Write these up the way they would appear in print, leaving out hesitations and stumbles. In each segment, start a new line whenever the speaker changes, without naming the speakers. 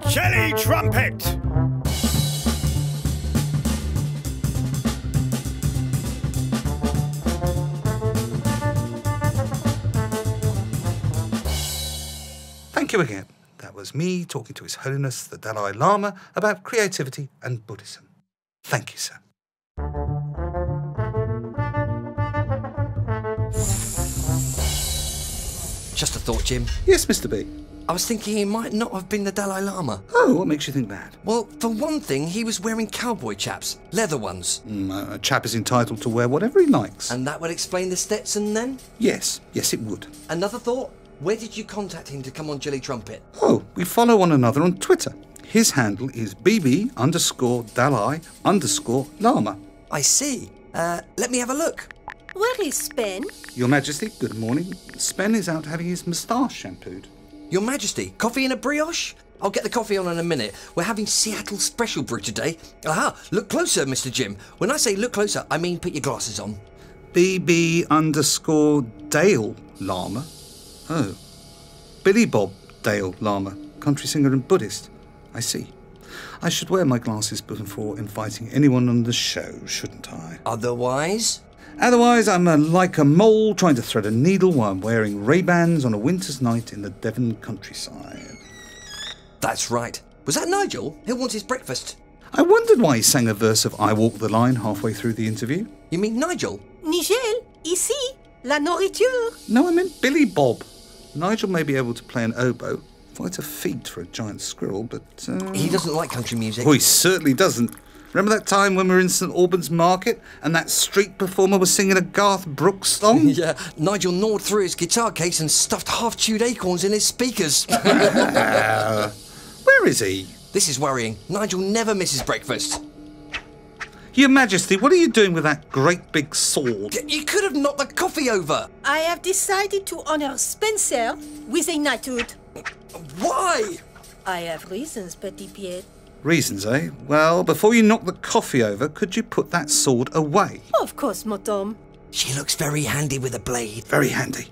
Jelly Trumpet!
Thank you again. That was me talking to His Holiness the Dalai Lama about creativity and Buddhism. Thank you, sir.
Just a thought, Jim.
Yes, Mr. B.
I was thinking he might not have been the Dalai Lama.
Oh, what makes you think that?
Well, for one thing, he was wearing cowboy chaps, leather ones.
A chap is entitled to wear whatever he likes.
And that would explain the Stetson then?
Yes, it would.
Another thought? Where did you contact him to come on Jelly Trumpet?
Oh, we follow one another on Twitter. His handle is BB_Dalai_Lama.
I see. Let me have a look.
Where is Spen?
Your Majesty, good morning. Spen is out having his moustache shampooed.
Your Majesty, coffee and a brioche? I'll get the coffee on in a minute. We're having Seattle Special Brew today. Aha, look closer, Mr. Jim. When I say look closer, I mean put your glasses on.
BB_Dale Lama? Oh. Billy Bob Dale Lama, country singer and Buddhist. I see. I should wear my glasses before inviting anyone on the show, shouldn't I?
Otherwise?
Otherwise, I'm like a mole trying to thread a needle while I'm wearing Ray-Bans on a winter's night in the Devon countryside.
That's right. Was that Nigel? He'll want his breakfast.
I wondered why he sang a verse of I Walk the Line halfway through the interview.
You mean Nigel?
Nigel, ici, la nourriture.
No, I meant Billy Bob. Nigel may be able to play an oboe. Quite a feat for a giant squirrel, but...
He doesn't like country music.
Oh, he certainly doesn't. Remember that time when we were in St Albans Market and that street performer was singing a Garth Brooks song?
Yeah, Nigel gnawed through his guitar case and stuffed half-chewed acorns in his speakers.
Where is he?
This is worrying. Nigel never misses breakfast.
Your Majesty, what are you doing with that great big sword?
You could have knocked the coffee over.
I have decided to honor Spencer with a knighthood.
Why?
I have reasons, Petit Pied.
Reasons, eh? Well, before you knock the coffee over, could you put that sword away?
Of course, Madame.
She looks very handy with a blade.
Very handy.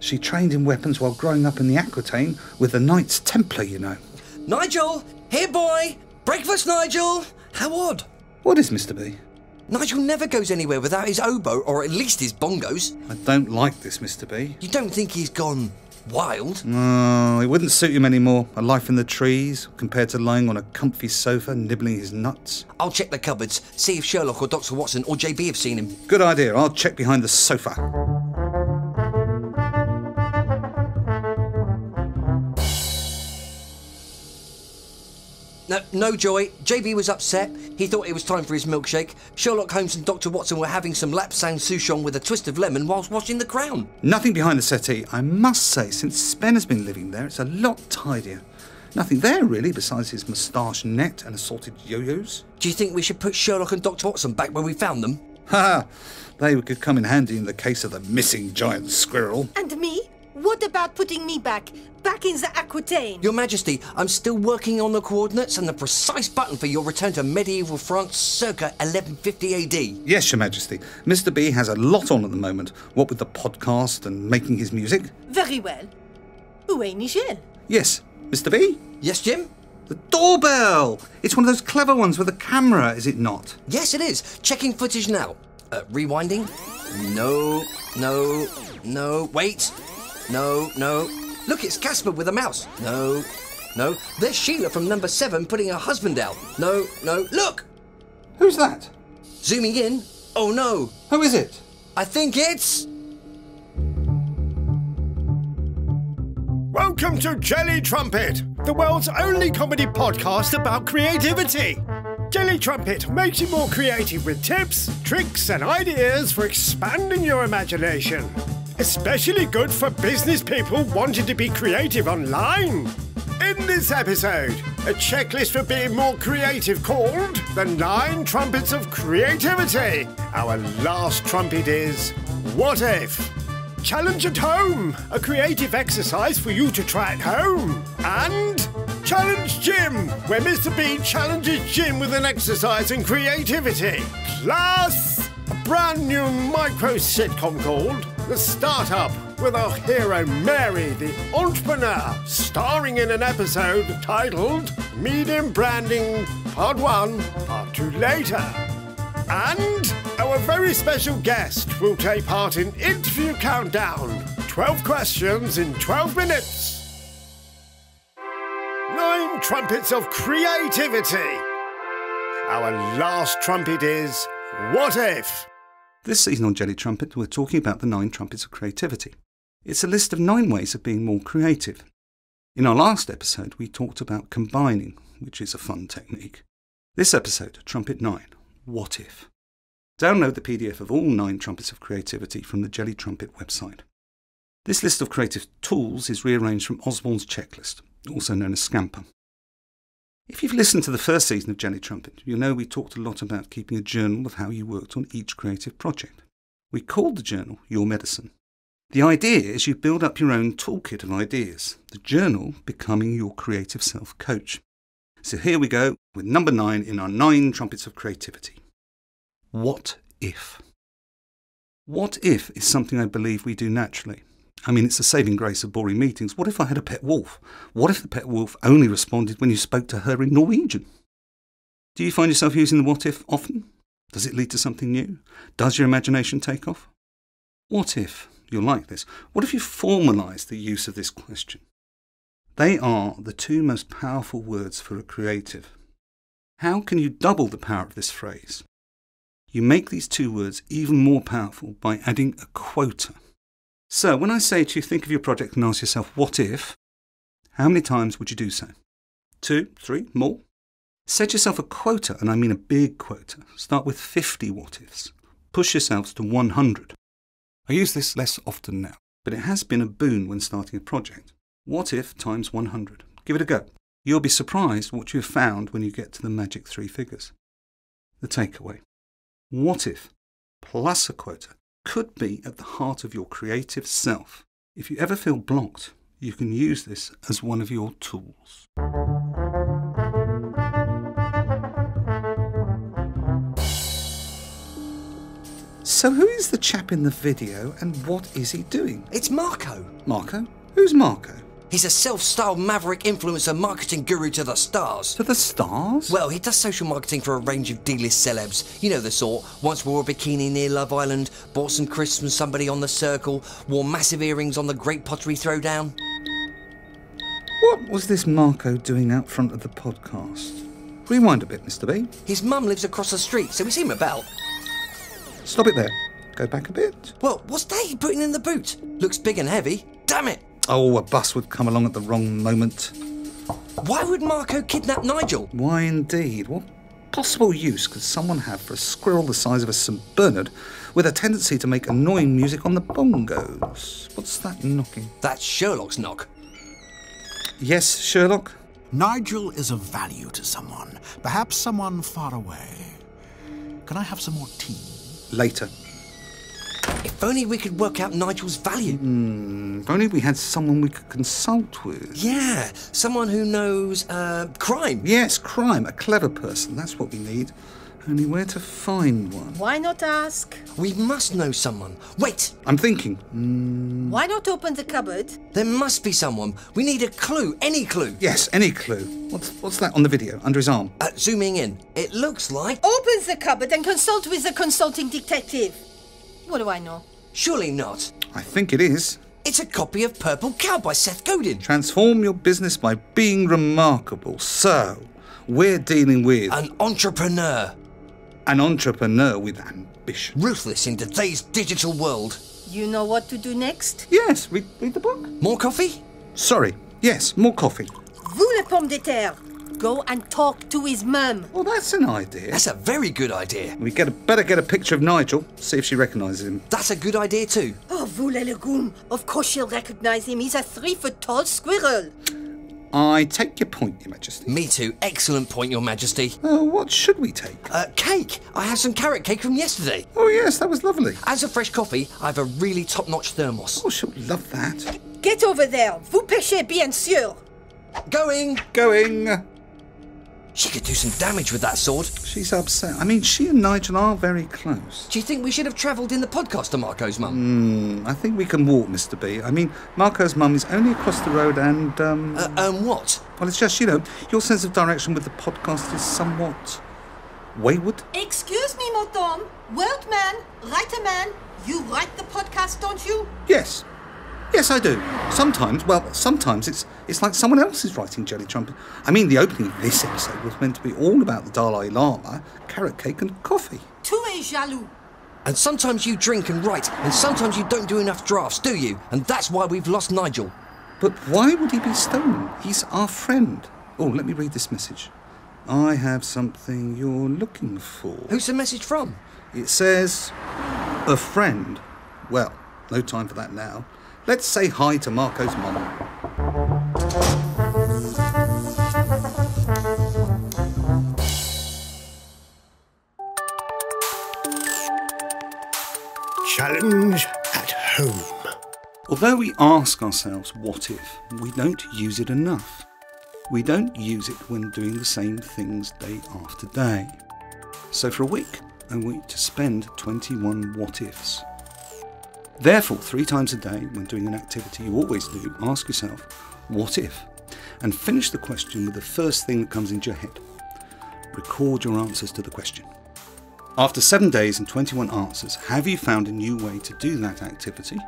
She trained in weapons while growing up in the Aquitaine with the Knights Templar, you know.
Nigel! Here, boy! Breakfast, Nigel! How odd.
What is, Mr. B?
Nigel never goes anywhere without his oboe, or at least his bongos.
I don't like this, Mr. B.
You don't think he's gone wild?
No, it wouldn't suit him anymore. A life in the trees, compared to lying on a comfy sofa nibbling his nuts.
I'll check the cupboards, see if Sherlock or Dr. Watson or JB have seen him.
Good idea. I'll check behind the sofa.
No, Joy. JB was upset. He thought it was time for his milkshake. Sherlock Holmes and Dr. Watson were having some lapsang souchong with a twist of lemon whilst washing the crown.
Nothing behind the settee. I must say, since Spen has been living there, it's a lot tidier. Nothing there, really, besides his moustache net and assorted yo-yos.
Do you think we should put Sherlock and Dr. Watson back where we found them?
Ha! They could come in handy in the case of the missing giant squirrel.
And me? What about putting me back in the Aquitaine?
Your Majesty, I'm still working on the coordinates and the precise button for your return to medieval France circa 1150 AD.
Yes, Your Majesty. Mr. B has a lot on at the moment, what with the podcast and making his music.
Very well. Où est Nigel?
Yes, Mr. B?
Yes, Jim?
The doorbell! It's one of those clever ones with a camera, is it not?
Yes, it is. Checking footage now. Rewinding? No. Wait. No. Look, it's Casper with a mouse. No. There's Sheila from number 7 putting her husband out. No. Look!
Who's that?
Zooming in. Oh, no.
Who is it?
I think it's...
Welcome to Jelly Trumpet, the world's only comedy podcast about creativity. Jelly Trumpet makes you more creative with tips, tricks and ideas for expanding your imagination. Especially good for business people wanting to be creative online. In this episode, a checklist for being more creative called The 9 Trumpets of Creativity. Our last trumpet is What If? Challenge at Home, a creative exercise for you to try at home. And Challenge Jim, where Mr. B challenges Jim with an exercise in creativity. Plus, a brand new micro sitcom called The Startup, with our hero Mary, the entrepreneur, starring in an episode titled medium branding, part 1, part 2 later. And our very special guest will take part in interview countdown. 12 questions in 12 minutes. 9 trumpets of creativity. Our last trumpet is What If?
This season on Jelly Trumpet, we're talking about the 9 trumpets of creativity. It's a list of 9 ways of being more creative. In our last episode, we talked about combining, which is a fun technique. This episode, Trumpet 9, What If? Download the PDF of all 9 trumpets of creativity from the Jelly Trumpet website. This list of creative tools is rearranged from Osborne's checklist, also known as Scamper. If you've listened to the first season of Jelly Trumpet, you'll know we talked a lot about keeping a journal of how you worked on each creative project. We called the journal Your Medicine. The idea is you build up your own toolkit of ideas, the journal becoming your creative self-coach. So here we go with number 9 in our 9 trumpets of creativity. What if? What if is something I believe we do naturally. I mean, it's the saving grace of boring meetings. What if I had a pet wolf? What if the pet wolf only responded when you spoke to her in Norwegian? Do you find yourself using the what if often? Does it lead to something new? Does your imagination take off? What if, you'll like this, what if you formalise the use of this question? They are the 2 most powerful words for a creative. How can you double the power of this phrase? You make these 2 words even more powerful by adding a quota. So, when I say to you, think of your project and ask yourself, what if? How many times would you do so? 2, 3, more? Set yourself a quota, and I mean a big quota. Start with 50 what ifs. Push yourselves to 100. I use this less often now, but it has been a boon when starting a project. What if times 100? Give it a go. You'll be surprised what you have found when you get to the magic 3 figures. The takeaway. What if plus a quota could be at the heart of your creative self. If you ever feel blocked, you can use this as one of your tools. So who is the chap in the video and what is he doing?
It's Marco.
Marco? Who's Marco?
He's a self-styled maverick influencer marketing guru to the stars.
To the stars?
Well, he does social marketing for a range of D-list celebs. You know the sort. Once wore a bikini near Love Island, bought some crisps from somebody on The Circle, wore massive earrings on the Great Pottery Throwdown.
What was this Marco doing out front of the podcast? Rewind a bit, Mr. B.
His mum lives across the street, so we see him about.
Stop it there. Go back a bit.
Well, what's Daddy putting in the boot? Looks big and heavy. Damn it!
Oh, a bus would come along at the wrong moment.
Why would Marco kidnap Nigel?
Why indeed? What possible use could someone have for a squirrel the size of a St. Bernard with a tendency to make annoying music on the bongos? What's that knocking?
That's Sherlock's knock.
Yes, Sherlock?
Nigel is of value to someone, perhaps someone far away. Can I have some more tea?
Later.
If only we could work out Nigel's value.
If only we had someone we could consult with.
Yeah, someone who knows, crime.
Yes, crime. A clever person. That's what we need. Only where to find one?
Why not ask?
We must know someone. Wait,
I'm thinking.
Why not open the cupboard?
there must be someone. We need a clue, any clue.
Yes, any clue. What's that on the video, under his arm?
Zooming in, it looks like...
Open the cupboard and consult with the consulting detective. What do I know?
Surely not.
I think it is.
It's a copy of Purple Cow by Seth Godin.
Transform your business by being remarkable. So, we're dealing with...
An entrepreneur.
An entrepreneur with ambition.
Ruthless in today's digital world.
You know what to do next?
Yes, read the book.
More coffee?
Sorry, yes, more coffee.
Vous le pomme de terre. Go and talk to his mum.
Well, that's an idea.
That's a very good idea.
We better get a picture of Nigel, see if she recognises him.
That's a good idea too.
Oh, vous les legumes. Of course she'll recognize him. He's a 3-foot-tall squirrel.
I take your point, Your Majesty.
Me too. Excellent point, Your Majesty.
What should we take?
Cake. I had some carrot cake from yesterday.
Oh, yes, that was lovely.
As a fresh coffee, I have a really top-notch thermos.
Oh, she'll love that.
Get over there. Vous pêchez bien sûr.
Going.
Going.
She could do some damage with that sword.
She's upset. I mean, she and Nigel are very close.
Do you think we should have travelled in the podcast to Marco's mum?
I think we can walk, Mr. B. I mean, Marco's mum is only across the road and,
What?
Well, it's just, your sense of direction with the podcast is somewhat wayward.
Excuse me, madame. Word man, writer man, you write the podcast, don't you?
Yes. Yes, I do. Sometimes it's like someone else is writing Jelly Trumpet. I mean, the opening of this episode was meant to be all about the Dalai Lama, carrot cake and coffee.
Tu es jaloux.
And sometimes you drink and write, and sometimes you don't do enough drafts, do you? And that's why we've lost Nigel.
But why would he be stolen? He's our friend. Oh, let me read this message. I have something you're looking for.
Who's the message from?
It says, a friend. Well, no time for that now. Let's say hi to Marco's mum.
Challenge at home.
Although we ask ourselves, what if, we don't use it enough. We don't use it when doing the same things day after day. So for a week, I want you to spend 21 what ifs. Therefore, 3 times a day, when doing an activity you always do, ask yourself, what if? And finish the question with the first thing that comes into your head. Record your answers to the question. After 7 days and 21 answers, have you found a new way to do that activity?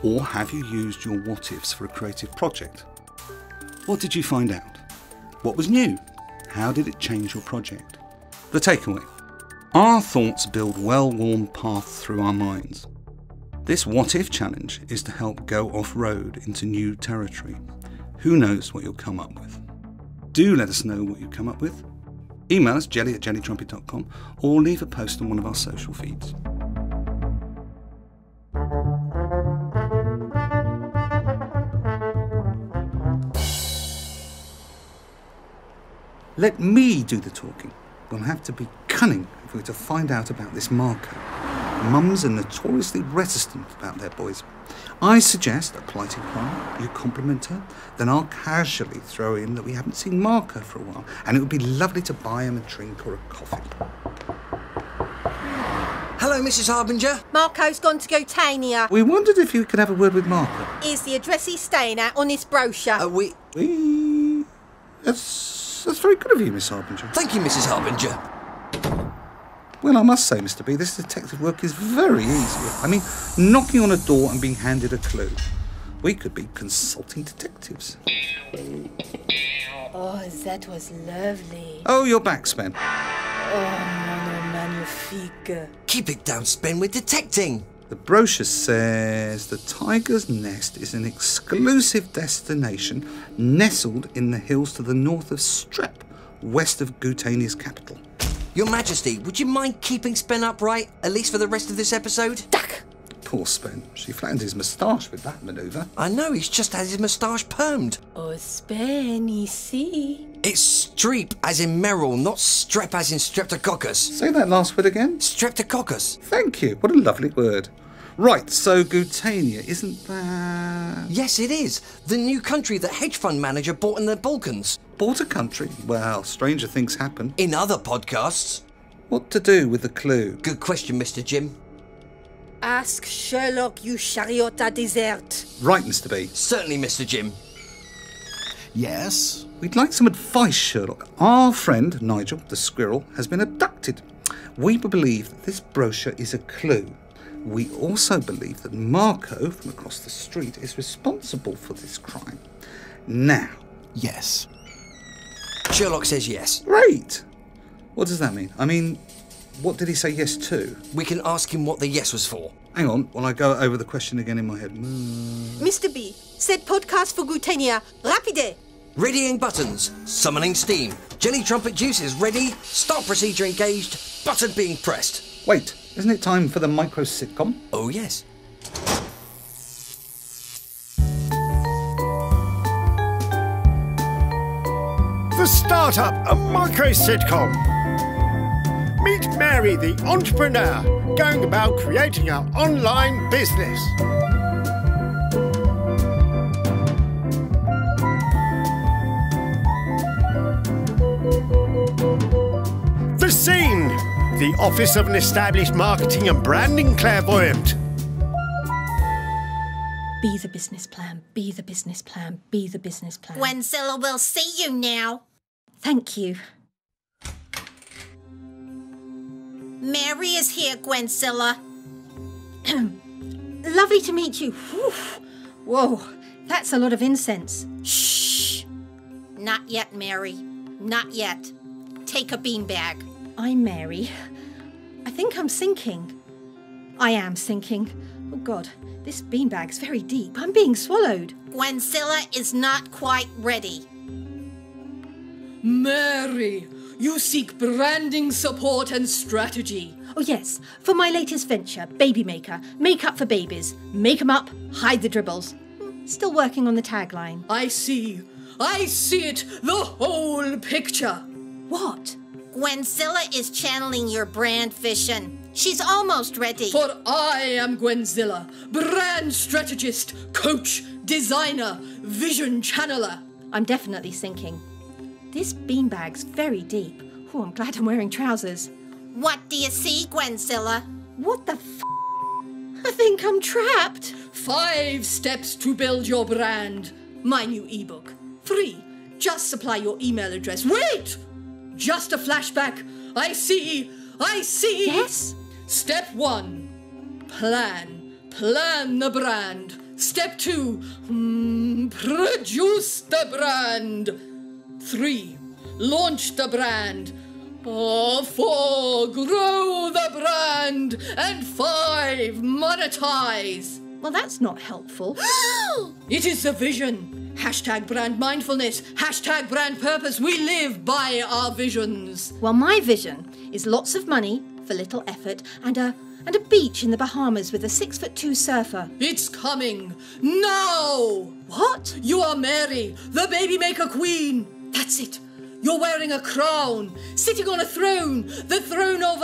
Or have you used your what ifs for a creative project? What did you find out? What was new? How did it change your project? The takeaway. Our thoughts build well-worn paths through our minds. This what if challenge is to help go off-road into new territory. Who knows what you'll come up with? Do let us know what you come up with. Email us jelly@jellytrumpet.com or leave a post on one of our social feeds. Let me do the talking. We'll have to be cunning if we're to find out about this Marco. Mums are notoriously reticent about their boys. I suggest a polite inquiry, you compliment her, then I'll casually throw in that we haven't seen Marco for a while, and it would be lovely to buy him a drink or a coffee.
Hello, Mrs. Harbinger.
Marco's gone to Gotania.
We wondered if you could have a word with Marco.
Here's the address he's staying at on his brochure.
That's very good of you, Miss Harbinger.
Thank you, Mrs. Harbinger.
Well, I must say, Mr. B, this detective work is very easy. I mean, knocking on a door and being handed a clue. We could be consulting detectives.
Oh, that was lovely.
Oh, you're back, Spen.
Oh, magnifique.
Keep it down, Spen, we're detecting.
The brochure says the Tiger's Nest is an exclusive destination nestled in the hills to the north of Strep, west of Gutania's capital.
Your Majesty, would you mind keeping Spen upright, at least for the rest of this episode?
Duck!
Poor Spen. She flattened his moustache with that manoeuvre.
I know, he's just had his moustache permed.
Oh, Spen, ici.
It's streep as in Merrill, not strep as in streptococcus.
Say that last word again.
Streptococcus.
Thank you. What a lovely word. Right, so Gutania, isn't that...
Yes, it is. The new country that hedge fund manager bought in the Balkans.
Bought a country? Well, stranger things happen.
In other podcasts.
What to do with the clue?
Good question, Mr. Jim.
Ask Sherlock, you chariot à dessert.
Right, Mr. B.
Certainly, Mr. Jim.
Yes?
We'd like some advice, Sherlock. Our friend, Nigel, the squirrel, has been abducted. We believe that this brochure is a clue. We also believe that Marco, from across the street, is responsible for this crime. Now.
Yes.
Sherlock says yes.
Great! What does that mean? I mean, what did he say yes to?
We can ask him what the yes was for.
Hang on, while I go over the question again in my head.
Mr. B, set podcast for Gutania. Rapide!
Readying buttons. Summoning steam. Jelly Trumpet juice is ready. Start procedure engaged. Button being pressed.
Wait, isn't it time for the micro sitcom?
Oh, yes.
The Startup, a micro sitcom. Meet Mary, the entrepreneur, going about creating her online business. the office of an established marketing and branding clairvoyant.
Be the business plan, be the business plan, be the business plan.
Gwenzilla will see you now.
Thank you.
Mary is here, Gwenzilla.
Lovely to meet you. Whoa, that's a lot of incense.
Shh. Not yet, Mary. Not yet. Take a beanbag.
I'm Mary. I think I'm sinking. I am sinking. Oh, God, this beanbag's very deep. I'm being swallowed.
Gwenzilla is not quite ready.
Mary, you seek branding support and strategy.
Oh, yes, for my latest venture, Baby Maker. Makeup for babies. Make 'em up, hide the dribbles. Still working on the tagline.
I see it, the whole picture.
What?
Gwenzilla is channeling your brand vision. She's almost ready.
For I am Gwenzilla, brand strategist, coach, designer, vision channeler.
I'm definitely sinking. This beanbag's very deep. Oh, I'm glad I'm wearing trousers.
What do you see, Gwenzilla?
What the f***? I think I'm trapped.
5 steps to build your brand. My new ebook. 3, just supply your email address. Wait! Just a flashback. I see.
Yes?
Step 1, plan the brand. Step 2, produce the brand. 3, launch the brand. 4, grow the brand. And 5, monetize.
Well, that's not helpful.
It is the vision. Hashtag brand mindfulness. Hashtag brand purpose. We live by our visions.
Well, my vision is lots of money for little effort and a beach in the Bahamas with a 6'2" surfer.
It's coming now.
What?
You are Mary, the baby maker queen. That's it. You're wearing a crown, sitting on a throne, the throne of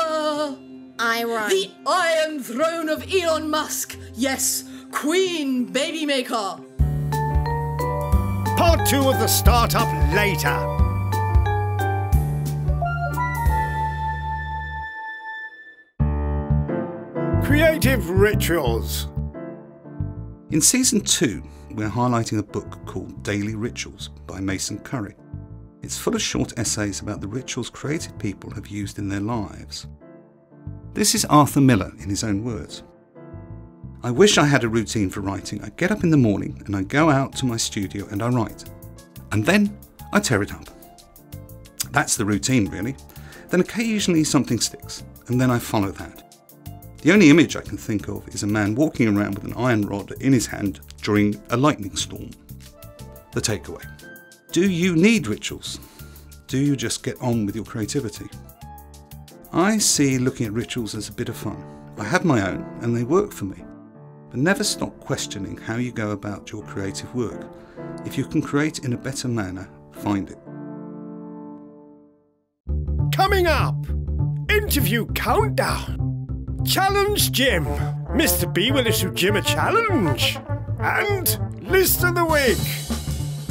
Iron.
the Iron Throne of Elon Musk. Yes, Queen Baby Maker.
Part 2 of the startup later. Creative rituals.
In Season 2, we're highlighting a book called Daily Rituals by Mason Curry. It's full of short essays about the rituals creative people have used in their lives. This is Arthur Miller in his own words. I wish I had a routine for writing. I get up in the morning and I go out to my studio and I write. And then I tear it up. That's the routine, really. Then occasionally something sticks, and then I follow that. The only image I can think of is a man walking around with an iron rod in his hand during a lightning storm. The takeaway. Do you need rituals? Do you just get on with your creativity? I see looking at rituals as a bit of fun. I have my own, and they work for me. But never stop questioning how you go about your creative work. If you can create in a better manner, find it.
Coming up, interview countdown. Challenge Jim. Mr. B will issue Jim a challenge. And list of the week.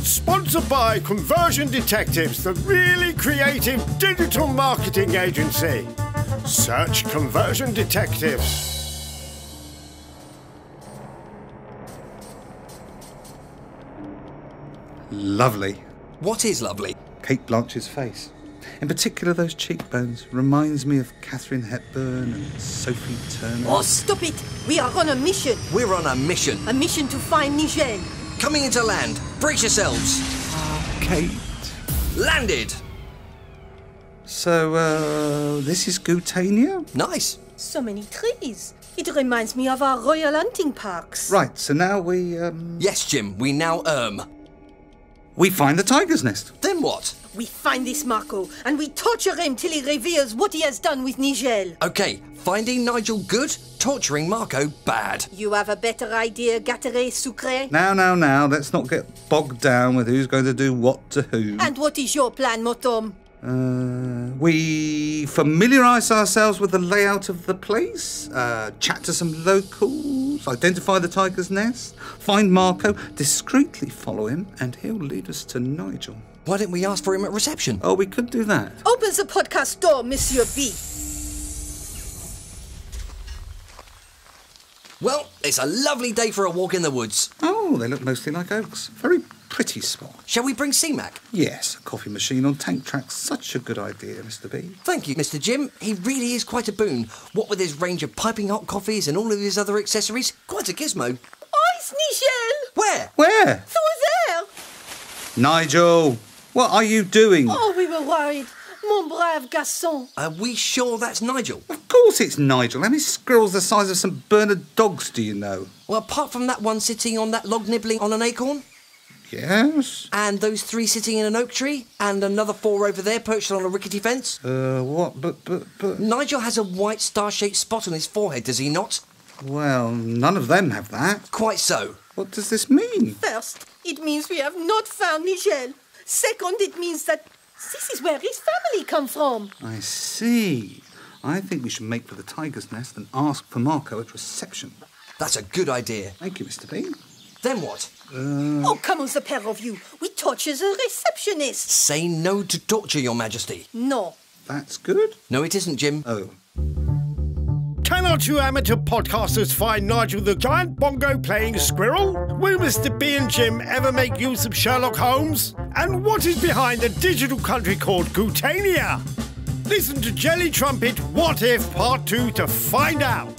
Sponsored by Conversion Detectives, the really creative digital marketing agency. Search Conversion Detectives.
Lovely.
What is lovely?
Kate Blanchett's face. In particular, those cheekbones reminds me of Katharine Hepburn and Sophie Turner.
Oh, stop it! We are on a mission.
We're on a mission.
A mission to find Nigel.
Coming into land. Brace yourselves.
Kate.
Landed.
So, this is Gutania?
Nice.
So many trees. It reminds me of our royal hunting parks.
Right, so now we,
Yes, Jim, we now
we find the tiger's nest.
Then what?
We find this Marco, and we torture him till he reveals what he has done with Nigel.
Okay, finding Nigel good, torturing Marco bad.
You have a better idea, guitarist sucré?
Now, let's not get bogged down with who's going to do what to who.
And what is your plan, Motom?
We familiarise ourselves with the layout of the place, chat to some locals, identify the tiger's nest, find Marco, discreetly follow him, and he'll lead us to Nigel.
Why don't we ask for him at reception?
Oh, we could do that.
Open the podcast door, Monsieur B.
Well, it's a lovely day for a walk in the woods.
Oh, they look mostly like oaks. Very pretty spot.
Shall we bring C-Mac?
Yes, a coffee machine on tank tracks. Such a good idea, Mr. B.
Thank you, Mr. Jim. He really is quite a boon. What with his range of piping hot coffees and all of his other accessories, quite a gizmo.
Ice, Nigel!
Where?
Where?
Through there!
Nigel, what are you doing?
Oh, we were worried. Mon brave garçon.
Are we sure that's Nigel?
Of course it's Nigel. How many squirrels the size of St. Bernard dogs do you know?
Well, apart from that one sitting on that log nibbling on an acorn,
Yes?
and those 3 sitting in an oak tree, and another 4 over there perched on a rickety fence.
What? But...
Nigel has a white star-shaped spot on his forehead, does he not?
Well, none of them have that.
Quite so.
What does this mean?
First, it means we have not found Nigel. Second, it means that this is where his family come from.
I see. I think we should make for the tiger's nest and ask for Marco at reception.
That's a good idea.
Thank you, Mr. B.
Then what?
Oh, come on, the pair of you. We torture the receptionist.
Say no to torture, Your Majesty.
No.
That's good.
No, it isn't, Jim.
Oh.
Cannot you amateur podcasters find Nigel the giant bongo playing squirrel? Will Mr. B and Jim ever make use of Sherlock Holmes? And what is behind the digital country called Gutania? Listen to Jelly Trumpet What If Part 2 to find out.